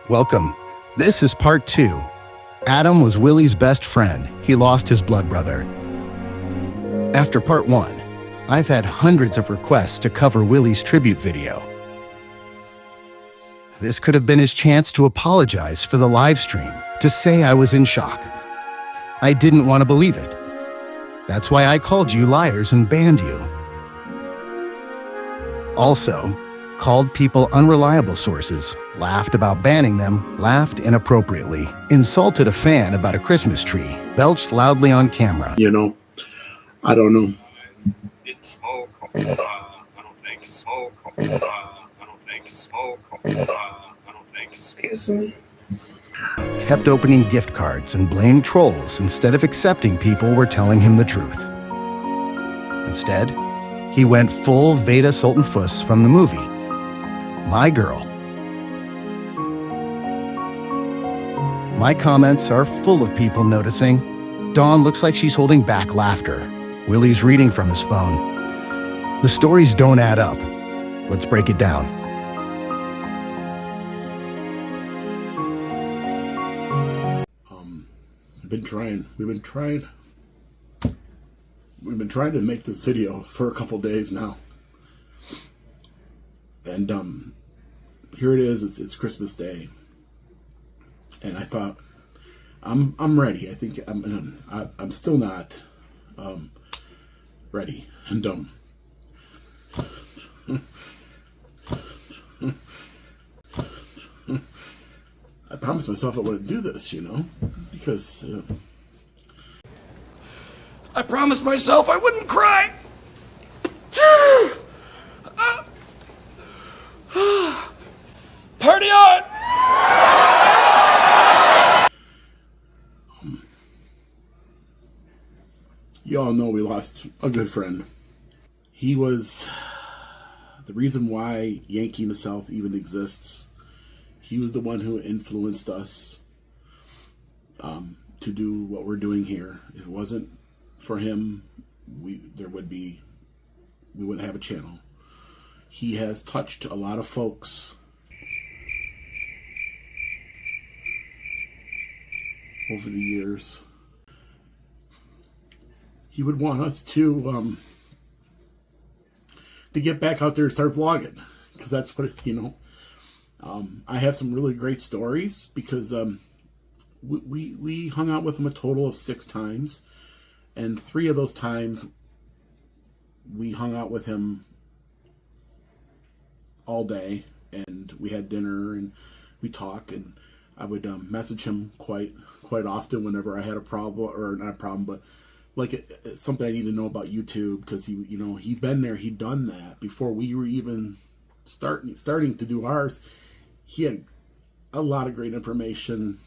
Welcome. This is part 2. Adam was Willy's best friend. He lost his blood brother. After part 1, I've had hundreds of requests to cover Willy's tribute video. This could have been his chance to apologize for the live stream, to say I was in shock. I didn't want to believe it. That's why I called you liars and banned you. Also, called people unreliable sources, laughed about banning them, laughed inappropriately, insulted a fan about a Christmas tree, belched loudly on camera. You know, I don't know. It's all I don't think. I don't think. I don't think. Excuse me. Kept opening gift cards and blamed trolls instead of accepting people were telling him the truth. Instead, he went full Veda Sultan Fuss from the movie, My Girl. My comments are full of people noticing Dawn looks like she's holding back laughter. Willy's reading from his phone. The stories don't add up. Let's break it down. We've been trying to make this video for a couple days now. And here it is, it's Christmas Day. And I thought, I'm ready. I think I'm still not ready. And I promised myself I wouldn't do this, you know, because I promised myself I wouldn't cry. Party on! You all know we lost a good friend. He was the reason why Yankee in the South even exists. He was the one who influenced us to do what we're doing here. If it wasn't for him, we wouldn't have a channel. He has touched a lot of folks over the years. He would want us to get back out there and start vlogging, because that's what, you know. I have some really great stories because we hung out with him a total of 6 times, and 3 of those times we hung out with him all day, and we had dinner and we talked, and I would message him quite often whenever I had a problem, or not a problem, but like something I need to know about YouTube, because he, you know, he'd been there, he'd done that before we were even starting to do ours. He had a lot of great information.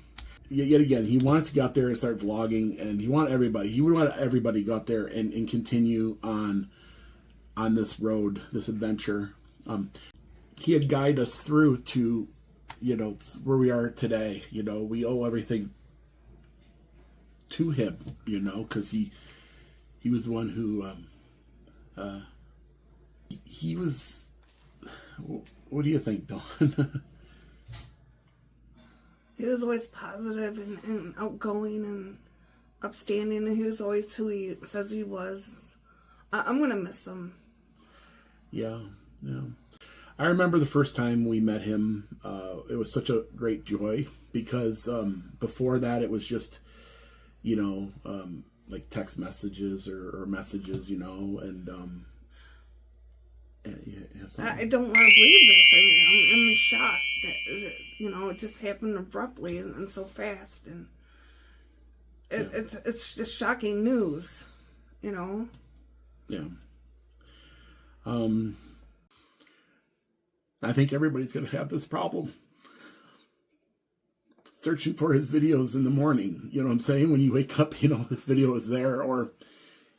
Yet again, he wants to get out there and start vlogging, and he would want everybody to go out there and continue on this road, this adventure. He had guided us through to, you know, where we are today. You know, we owe everything to him, you know, because he was the one who he was. What do you think, Dawn? He was always positive and outgoing and upstanding, and he was always who he says he was. I'm gonna miss him. Yeah. I remember the first time we met him. It was such a great joy, because before that it was just, you know, like text messages or messages, you know, and I don't want to believe this. I mean, I'm in shock that, you know, it just happened abruptly and so fast, and it's just shocking news, you know. Yeah. I think everybody's gonna have this problem, searching for his videos in the morning. You know what I'm saying? When you wake up, you know, this video is there, or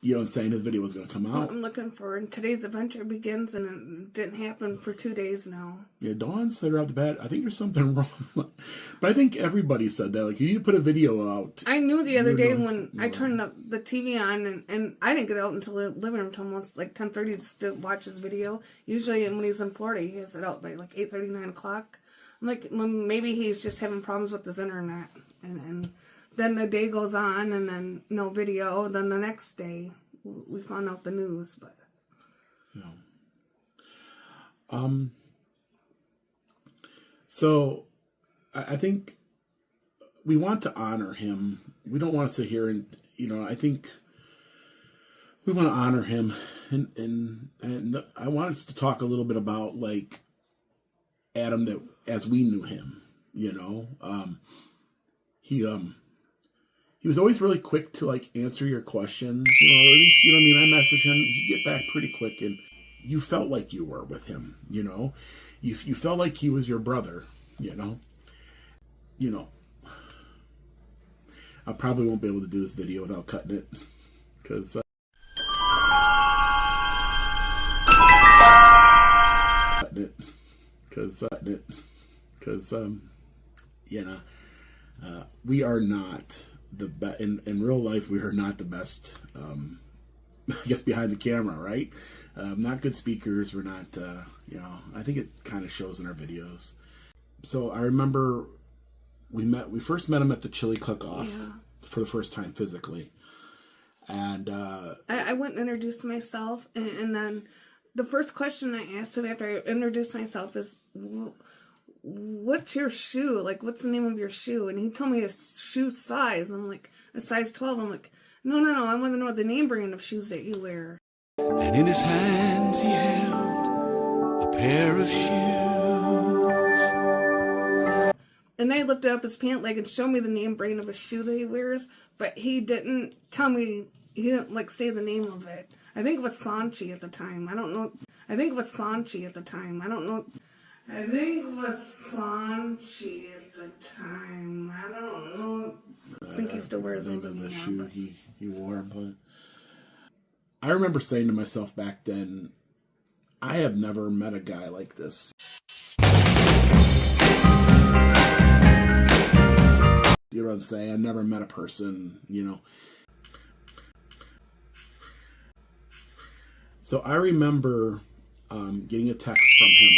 you know what I'm saying, his video was going to come out. I'm looking for, and today's adventure begins, and it didn't happen for 2 days now. Yeah, Dawn said right off the bat, I think there's something wrong. But I think everybody said that. Like, you need to put a video out. I knew the other day when I turned the TV on, and I didn't get out until the living room until almost like 10:30 just to watch his video. Usually when he's in Florida, he has it out by like 8:30, 9 o'clock. I'm like, well, maybe he's just having problems with his internet. And then the day goes on, and then no video. Then the next day, we found out the news. But yeah. So I think we want to honor him. We don't want to sit here and, you know, I think we want to honor him. And I want us to talk a little bit about, like, Adam that as we knew him, you know. He was always really quick to, like, answer your questions, you know, or at least, you know what I mean? I message him, he'd get back pretty quick, and you felt like you were with him, you know. You felt like he was your brother, you know. You know, I probably won't be able to do this video without cutting it, because you know, we are not the best in real life. We are not the best, I guess, behind the camera, right? Not good speakers. We're not, you know, I think it kind of shows in our videos. So I remember we first met him at the chili cook-off for the first time physically. And I went and introduced myself, and then the first question I asked him after I introduced myself is, what's your shoe? Like, what's the name of your shoe? And he told me his shoe size. I'm like, a size 12. I'm like, no, I want to know the name brand of shoes that you wear. And in his hands he held a pair of shoes. And I lifted up his pant leg and showed me the name brand of a shoe that he wears, but he didn't tell me, he didn't, like, say the name of it. I think it was Sanchi at the time. I don't know. I think it was Sanchi at the time. I don't know. I think it was Sanchi at the time. I don't know. I think he still wears those anymore. The shoe he wore, but I remember saying to myself back then, I have never met a guy like this. You know what I'm saying? I've never met a person, you know. So I remember getting a text from him,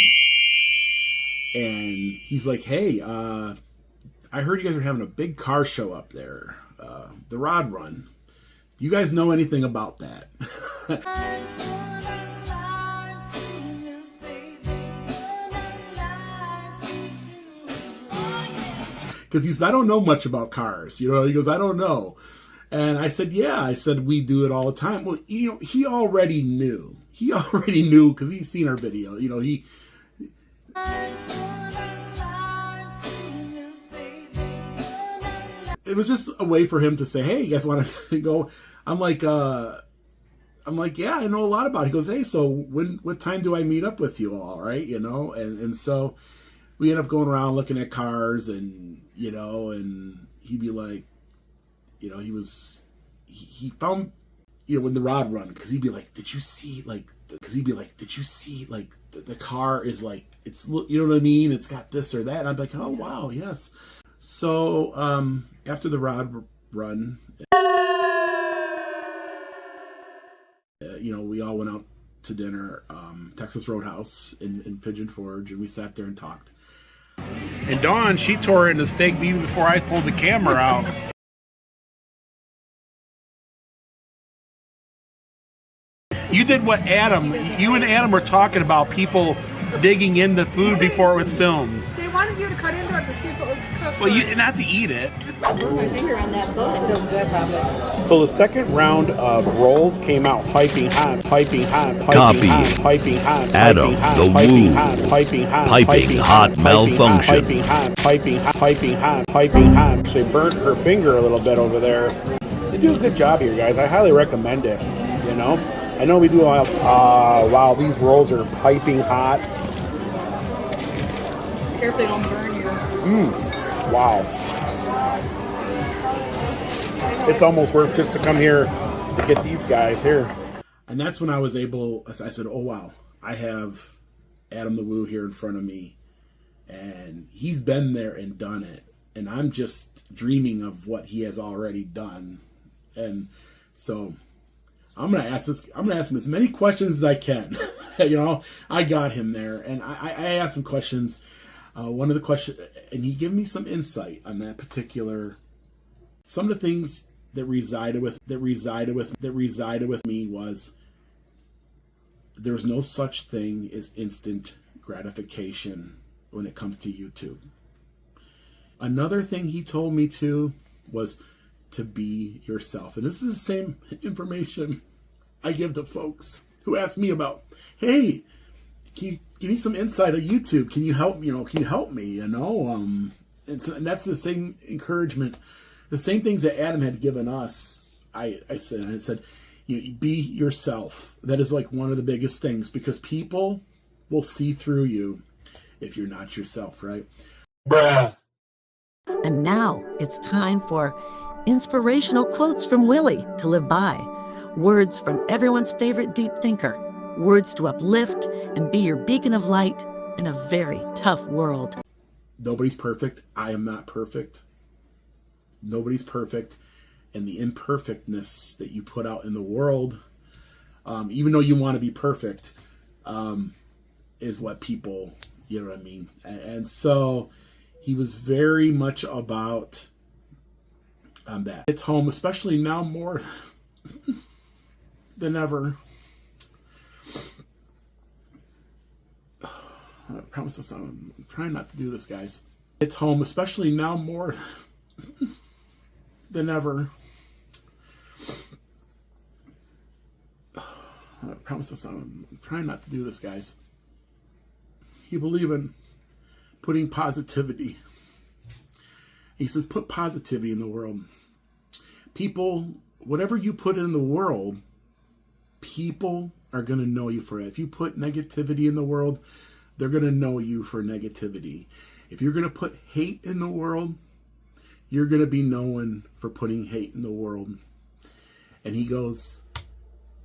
and he's like, hey, I heard you guys are having a big car show up there, the Rod Run. Do you guys know anything about that? Because he said, I don't know much about cars. You know, he goes, I don't know. And I said, yeah. I said, we do it all the time. Well, you know, he already knew. He already knew because he's seen our video. You know, he... It was just a way for him to say, hey, you guys want to go? I'm like, yeah, I know a lot about it. He goes, hey, so what time do I meet up with you all, right? You know, and so we end up going around looking at cars, and, you know, and he'd be like, you know, he found, you know, when the Rod Run, because he'd be like, did you see, like, the car is like, it's, you know what I mean? It's got this or that. And I'd be like, oh, wow, yes. So, after the Rod Run, you know, we all went out to dinner, Texas Roadhouse in Pigeon Forge, and we sat there and talked. And Dawn, she tore it in the steak even before I pulled the camera out. You did what you and Adam were talking about, people digging in the food before it was filmed. They wanted you to cut into it to see if it was cooked. Well, not to eat it. I put my finger on that bone. It feels good, probably. So the second round of rolls came out piping hot, piping hot, piping Copy. hot, piping hot, Adam, piping hot, the piping Woo. hot, piping hot, Piping hot malfunction. Piping hot, piping hot, piping hot, piping hot. She burnt her finger a little bit over there. They do a good job here, guys. I highly recommend it. You know, I know we do a lot. Wow, these rolls are piping hot. Carefully, don't burn your. Wow. It's almost worth just to come here to get these guys here. And that's when I was able, I said, oh wow, I have Adam the Woo here in front of me, and he's been there and done it, and I'm just dreaming of what he has already done. And so I'm gonna ask him as many questions as I can. You know, I got him there, and I asked him questions. One of the questions, and he gave me some insight on that particular, some of the things that resided with me was, there's no such thing as instant gratification when it comes to YouTube. Another thing he told me to was to be yourself. And this is the same information I give to folks who ask me about, hey, can you give me some insight on YouTube? Can you help, can you help me, And that's the same encouragement, the same things that Adam had given us. I said, be yourself. That is like one of the biggest things, because people will see through you if you're not yourself, right? Bruh. And now it's time for inspirational quotes from Willy to live by. Words from everyone's favorite deep thinker. Words to uplift and be your beacon of light in a very tough world. Nobody's perfect. I am not perfect. Nobody's perfect. And the imperfectness that you put out in the world, even though you want to be perfect, is what people, you know what I mean? And so he was very much about that. It's home, especially now more than ever. I promise I'm trying not to do this, guys. It's home, especially now more than ever. I promise I'm trying not to do this, guys. You believe in putting positivity. He says, put positivity in the world. People, whatever you put in the world, people are going to know you for it. If you put negativity in the world, they're going to know you for negativity. If you're going to put hate in the world, you're going to be known for putting hate in the world. And he goes,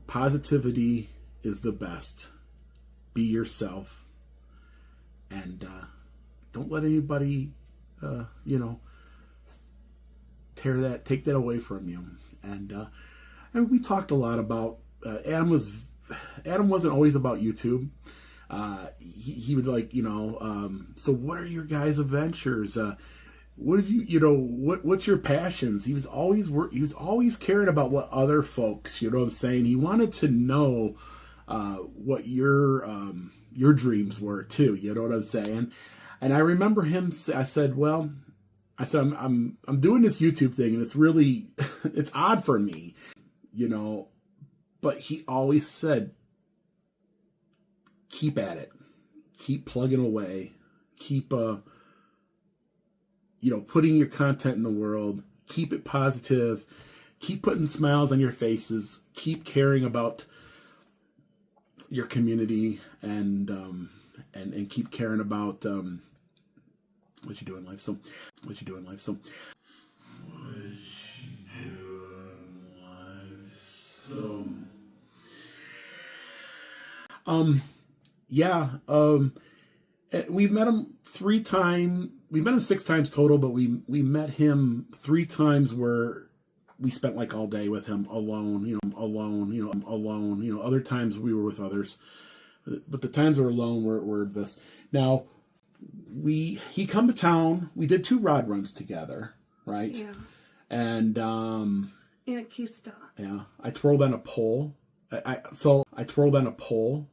positivity is the best. Be yourself. And don't let anybody, take that away from you. And we talked a lot about, Adam wasn't always about YouTube. He would so what are your guys' adventures? What have what's your passions? He was always caring about what other folks, you know what I'm saying? He wanted to know what your dreams were too, you know what I'm saying? And I remember him I said, I'm doing this YouTube thing, and it's really it's odd for me, but he always said, keep at it, keep plugging away, keep putting your content in the world, keep it positive, keep putting smiles on your faces, keep caring about your community, and keep caring about what you do in life. So we've met him 3 times. We met him 6 times total, but we met him 3 times where we spent like all day with him alone. Other times we were with others, but the times we were alone were this. Now he come to town. We did 2 rod runs together, right? Yeah. And in a kista. Yeah, I twirled on a pole. I twirled on a pole.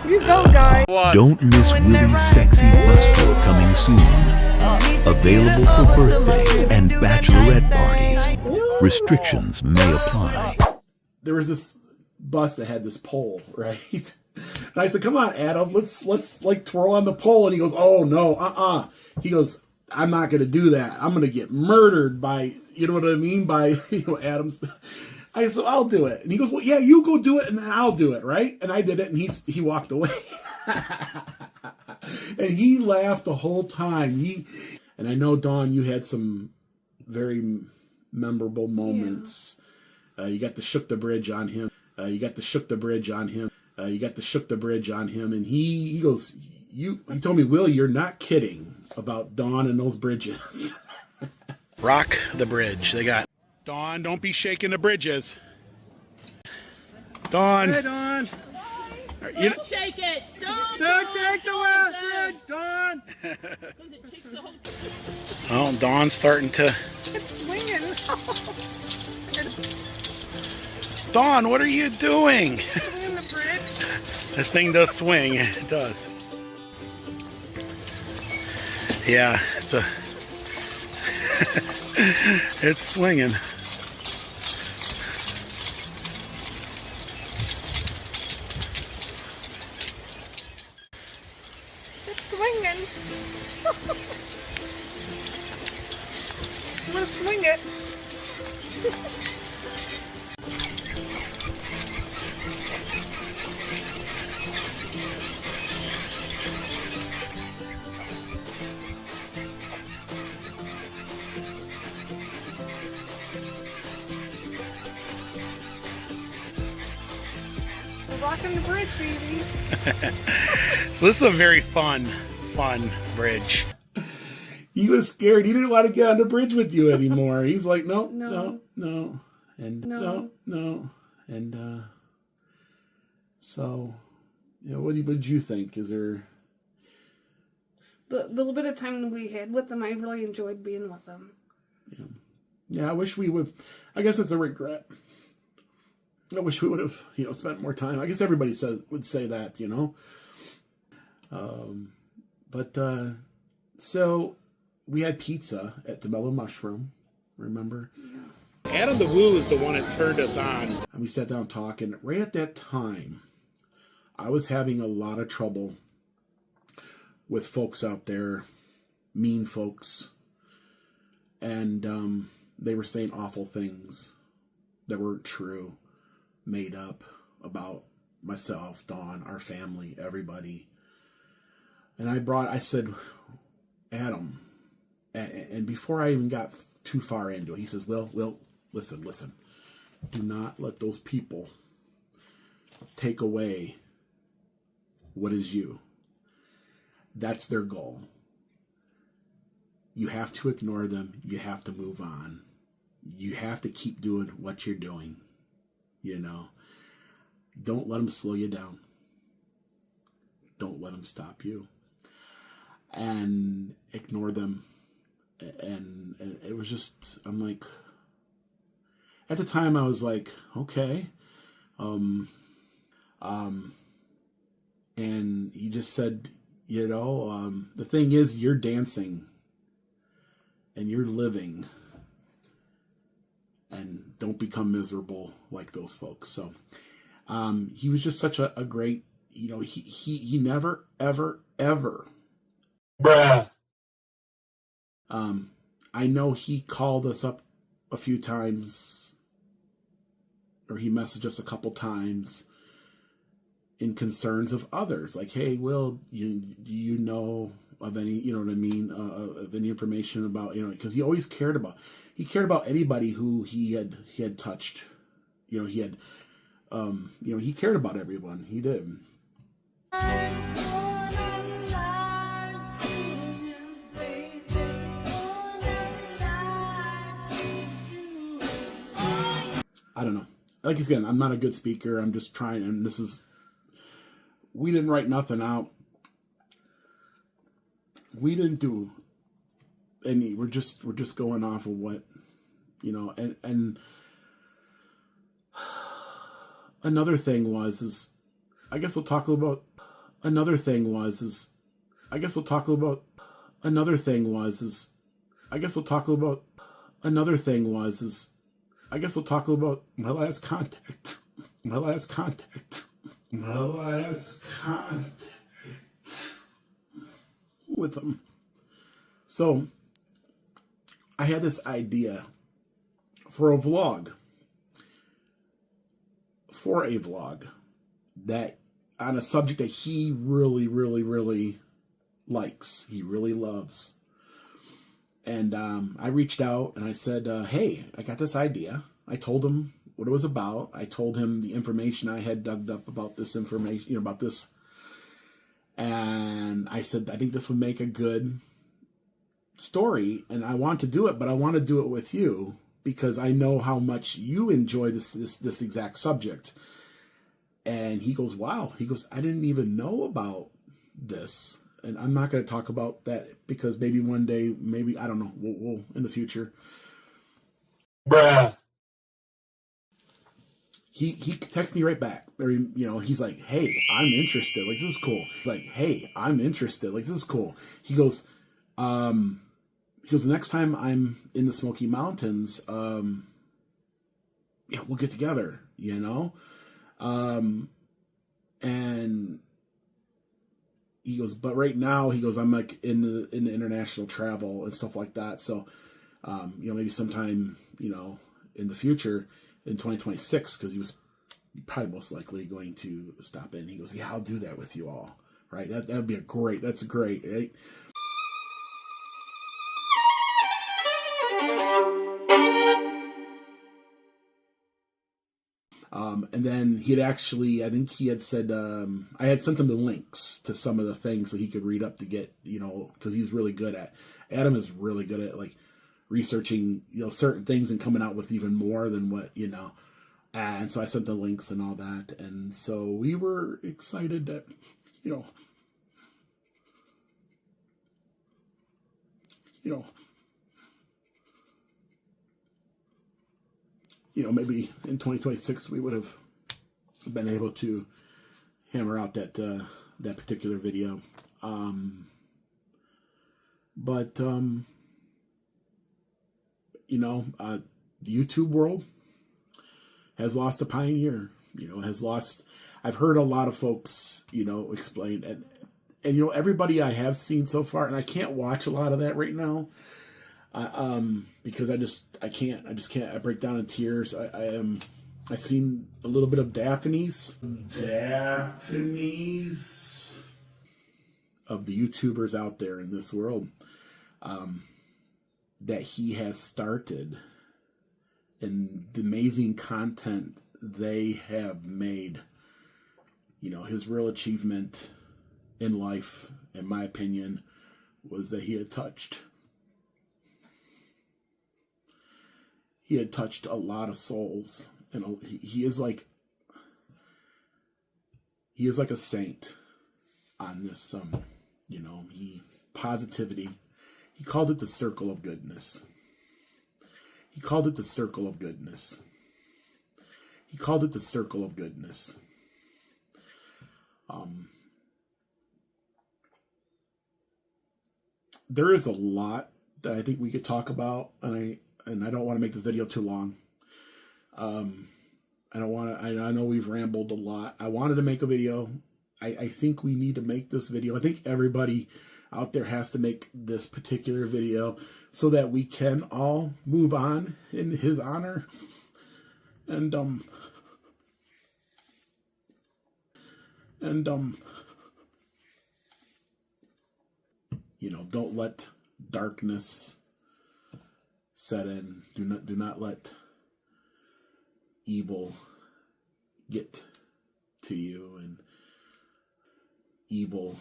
You go, guy. Don't miss Willy's sexy bus tour coming soon. Available for birthdays and bachelorette parties. Restrictions may apply. There was this bus that had this pole, right? And I said, come on, Adam, let's like twirl on the pole. And he goes, oh no, He goes, I'm not going to do that. I'm going to get murdered by, you know what I mean? By, Adam's. I said, I'll do it. And he goes, well, yeah, you go do it and then I'll do it, right? And I did it and he walked away. And he laughed the whole time. And I know, Dawn, you had some very memorable moments. Yeah. You got the shook the bridge on him. You got the shook the bridge on him. And he goes, he told me, Will, you're not kidding about Dawn and those bridges. Rock the bridge. They got Dawn, don't be shaking the bridges. Dawn. Hey, Dawn. Don't shake it. Don't shake the bridge, Dawn. Oh, Dawn's starting to. It's swinging. Dawn, what are you doing? Swinging the bridge. This thing does swing. It does. Yeah, it's swinging. It's swinging. I'm gonna swing it. We're rocking the bridge, baby. So this is a very fun bridge. He was scared. He didn't want to get on the bridge with you anymore. He's like, no. And no. And so, what did you think? Is there... The little bit of time we had with them, I really enjoyed being with them. Yeah, I wish we would... I guess it's a regret. I wish we would have, spent more time. I guess everybody would say that, So we had pizza at the Mellow Mushroom, remember? Yeah. Adam the Woo is the one that turned us on. And we sat down talking. Right at that time, I was having a lot of trouble with folks out there, mean folks. And they were saying awful things that weren't true, made up about myself, Dawn, our family, everybody. And I said, Adam, and before I even got too far into it, he says, Will, listen. Do not let those people take away what is you. That's their goal. You have to ignore them. You have to move on. You have to keep doing what you're doing. Don't let them slow you down. Don't let them stop you. And ignore them. And it was just, I'm like, at the time I was like, okay. And he just said, the thing is, you're dancing and you're living, and don't become miserable like those folks. So he was just such a great, he never, ever, bruh. I know he called us up a few times, or he messaged us a couple times in concerns of others. Like, hey, Will, do you know of any, of any information about, because he always cared about anybody who he had touched. He cared about everyone. He did. I don't know. Like, again, I'm not a good speaker. I'm just trying, and we didn't write nothing out. We didn't do any. We're just going off of what, and another thing was I guess we'll talk about another thing was I guess we'll talk about another thing was I guess we'll talk about my last contact My last contact with him. So I had this idea for a vlog. That on a subject that he really, really, really likes. He really loves. And I reached out and I said, hey, I got this idea. I told him what it was about. I told him the information I had dug up about this information, about this. And I said, I think this would make a good story. And I want to do it, but I want to do it with you because I know how much you enjoy this exact subject. And he goes, wow. He goes, I didn't even know about this. And I'm not going to talk about that because maybe one day, maybe, I don't know, we'll in the future. Bruh. He texts me right back. Or, he's like, hey, I'm interested. Like, this is cool. He's like, hey, I'm interested. Like, this is cool. He goes, the next time I'm in the Smoky Mountains, we'll get together, and he goes, but right now, he goes, I'm like in the international travel and stuff like that. So, maybe sometime, in the future in 2026, because he was probably most likely going to stop in. He goes, yeah, I'll do that with you all. Right. That would be that's great. Right? And then he had actually, I think he had said, I had sent him the links to some of the things that he could read up to get, because he's really good Adam is really good at like researching, certain things and coming out with even more than what, and so I sent the links and all that. And so we were excited that, maybe in 2026 we would have been able to hammer out that particular video. The YouTube world has lost a pioneer. I've heard a lot of folks, explain and everybody I have seen so far, and I can't watch a lot of that right now. Because I just can't. I break down in tears. I've seen a little bit of Daphne's of the YouTubers out there in this world, that he has started and the amazing content they have made. His real achievement in life, in my opinion, was that he had touched a lot of souls, and he is like a saint on this. Positivity. He called it the circle of goodness. There is a lot that I think we could talk about, and I don't want to make this video too long. I know we've rambled a lot. I wanted to make a video. I think we need to make this video. I think everybody out there has to make this particular video so that we can all move on in his honor. And don't let darkness set in. Do not let evil get to you, and evil.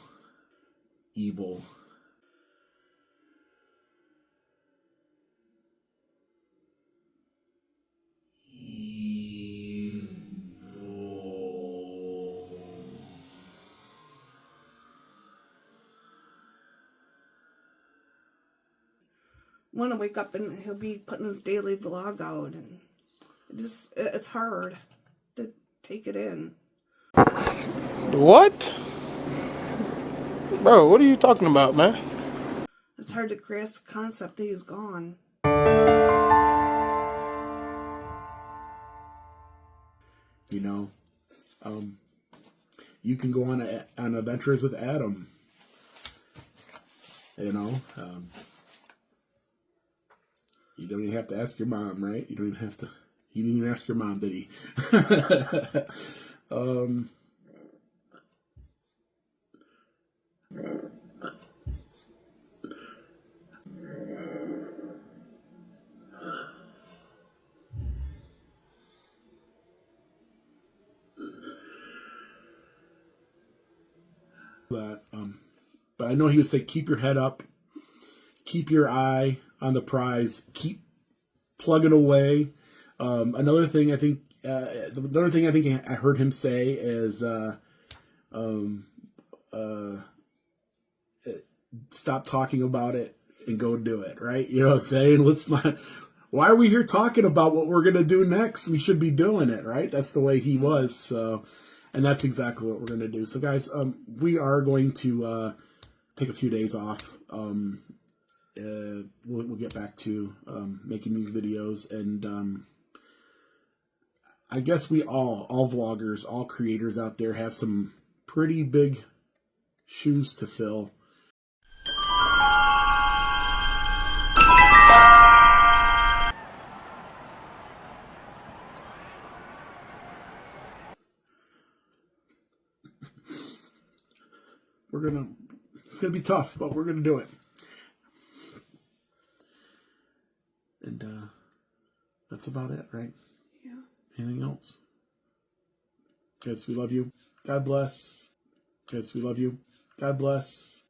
Want to wake up and he'll be putting his daily vlog out, and it's hard to take it in. What? Bro, what are you talking about, man? It's hard to grasp the concept that he's gone. You know, you can go on adventures with Adam. You know, you don't even have to ask your mom, right? You don't even have to. He didn't even ask your mom, did he? But I know he would say, keep your head up, keep your eye on the prize, keep plugging away. Another thing I think I heard him say is, stop talking about it and go do it, right? You know what I'm saying? Let's not, why are we here talking about what we're going to do next? We should be doing it, right? That's the way he was. So, and that's exactly what we're going to do. So guys, we are going to, take a few days off. We'll get back to, making these videos, and, I guess we all vloggers, all creators out there have some pretty big shoes to fill. It's gonna be tough, but we're gonna do it. And that's about it, right? Yeah. Anything else? Guys, we love you. God bless. Guys, we love you. God bless.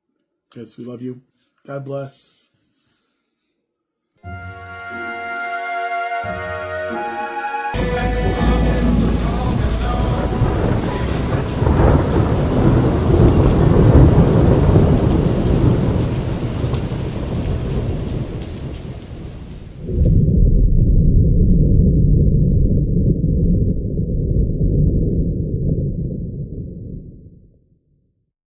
Guys, we love you. God bless.